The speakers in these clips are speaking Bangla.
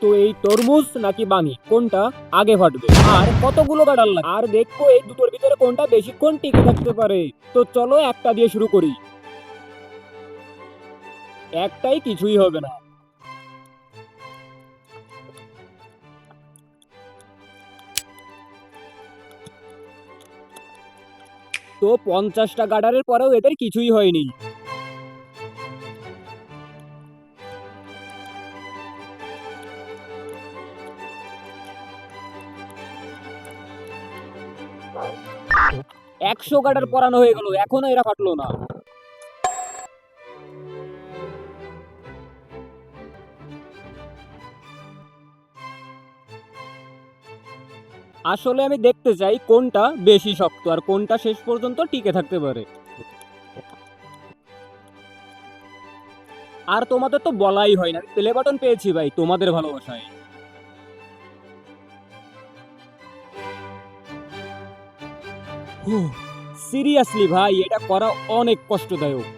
তো এই তরমুজ নাকি বাঙি কোনটা আগে ফাটবে আর কতগুলো গাডার লাগে আর দেখবো এই দুটোর ভিতরে কোনটা বেশিক্ষণ টিকে থাকতে পারে। তো চলো একটা দিয়ে শুরু করি। একটাই কিছুই হবে না। তো 50টা গাডারের পরেও এদের কিছুই হয়নি। একশো গাডার পরানো হয়ে গেল, এখনো এরা ফাটলো না। আসলে আমি দেখতে চাই কোনটা বেশি শক্ত আর কোনটা শেষ পর্যন্ত টিকে থাকতে পারে। আর তোমাদের তো বলাই হয় না, প্লে বাটন পেয়েছি ভাই তোমাদের ভালোবাসায়। সিরিয়াসলি ভাই এটা করা অনেক কষ্টদায়ক।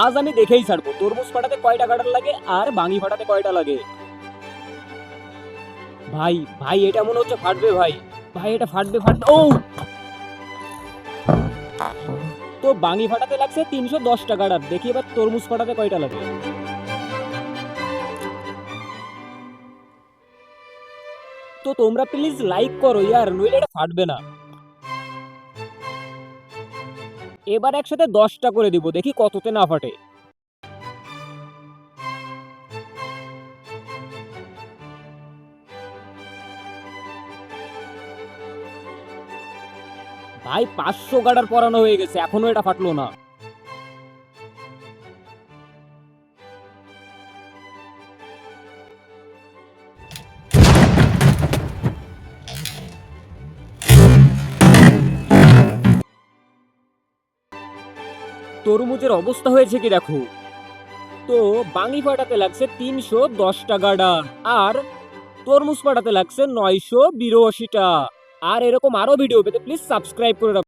আজ আমি দেখেই ছাড়বো তরমুজ ফাটাতে কয়টা গাডার লাগে আর বাঙি ফাটাতে কয়টা লাগে। ভাই ভাই এটা মনে হচ্ছে ফাটবে ভাই। ভাই এটা ফাটবে ফাটবে ও। তো বাঙি ফাটাতে লাগছে 310টা গাডার, দেখি এবার তরমুজ ফাটাতে কয়টা লাগে। তো তোমরা প্লিজ লাইক করো ইয়ার, নইলে এটা ফাটবে না। এবার একসাথে 10টা করে দিব, দেখি কততে না ফাটে। ভাই 500 গাডার পরানো হয়ে গেছে, এখনো এটা ফাটলো না। তরমুজের অবস্থা হয়েছে কি দেখো। তো বাঙি ফাটাতে লাগছে 310টা গাডার আর তরমুজ ফাটাতে লাগছে 982টা। আর এরকম আরো ভিডিও পেতে প্লিজ সাবস্ক্রাইব করে রাখো।